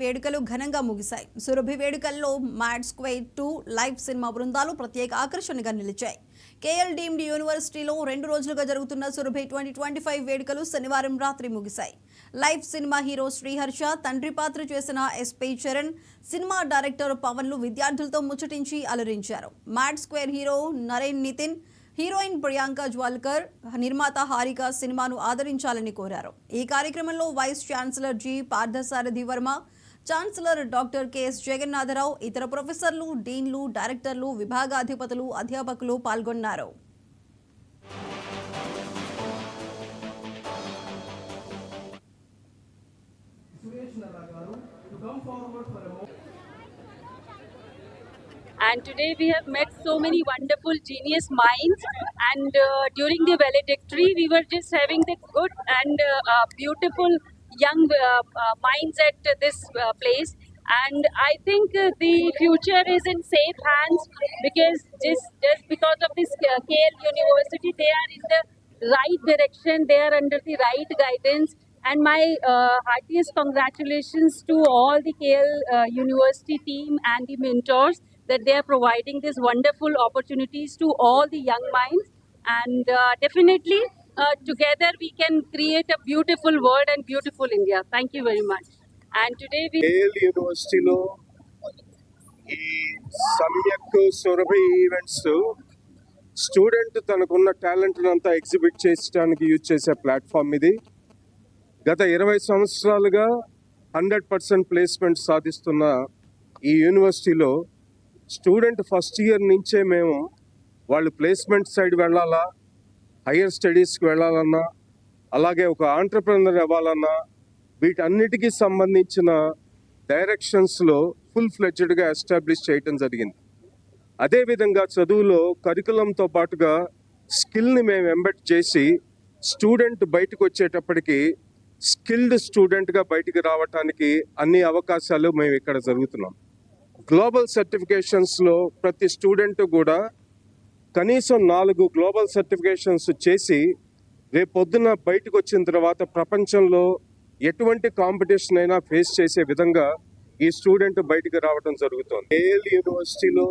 వేడుకలు ఘనంగా ముగిశాయి. సురభి వేడుకల్లో మ్యాడ్ స్క్వేర్ 2 లైవ్ సినిమా బృందాలు ప్రత్యేక ఆకర్షణగా నిలిచాయి. కేఎల్ డీమ్డ్ యూనివర్సిటీలో 2 రోజులుగా జరుగుతున్న సురభి 2025 వేడుకలు శనివారం రాత్రి ముగిశాయి. లైవ్ సినిమా హీరో శ్రీహర్ష, తండ్రి పాత్ర చేసిన ఎస్పీ చరణ్, సినిమా డైరెక్టర్ పవన్లు విద్యార్థులతో ముచ్చటించి అలరించారు. Mad square hero Naren Nitin, heroine Priyanka Jwalkar, నిర్మాత హారిక సినిమాను ఆదరించాలని కోరారు. ఈ కార్యక్రమంలో vice chancellor G Parthasarathi Varma, chancellor doctor KS Jagannatharao, ఇతర ప్రొఫెసర్లు, డీన్లు, డైరెక్టర్లు, విభాగాధిపతులు, అధ్యాపకులు పాల్గొన్నారు. And today we have met so many wonderful genius minds, and during the valedictory we were just having the good and beautiful young minds at this place. And I think the future is in safe hands, because just because of this KL University, they are in the right direction, they are under the right guidance. And my heartiest congratulations to all the KL University team and the mentors, that they are providing these wonderful opportunities to all the young minds. And definitely together we can create a beautiful world and beautiful India. Thank you very much. And today we KL University lo ee Samyak Surabhi events student తనకున్న talent అంతా exhibit చేయడానికి use చేసే platform ఇది. గత 20 సంవత్సరాలుగా 100% placement సాధిస్తున్న ఈ యూనివర్సిటీలో స్టూడెంట్ ఫస్ట్ ఇయర్ నుంచే మేము వాళ్ళు ప్లేస్మెంట్ సైడ్ వెళ్ళాలా, హయ్యర్ స్టడీస్కి వెళ్ళాలన్నా, అలాగే ఒక ఆంటర్ప్రెనర్ అవ్వాలన్నా, వీటన్నిటికీ సంబంధించిన డైరెక్షన్స్లో ఫుల్ ఫ్లెడ్జ్డ్గా ఎస్టాబ్లిష్ చేయటం జరిగింది. అదేవిధంగా చదువులో కరికులంతో పాటుగా స్కిల్ని మేము ఎంబెడ్ చేసి స్టూడెంట్ బయటకు వచ్చేటప్పటికి స్కిల్డ్ స్టూడెంట్గా బయటికి రావటానికి అన్ని అవకాశాలు మేము ఇక్కడ జరుగుతున్నాం. గ్లోబల్ సర్టిఫికేషన్స్లో ప్రతి స్టూడెంట్ కూడా కనీసం 4 గ్లోబల్ సర్టిఫికేషన్స్ చేసి రేపొద్దున బయటకు వచ్చిన తర్వాత ప్రపంచంలో ఎటువంటి కాంపిటీషన్ అయినా ఫేస్ చేసే విధంగా ఈ స్టూడెంట్ బయటికి రావడం జరుగుతుంది. కేఎల్ యూనివర్సిటీలో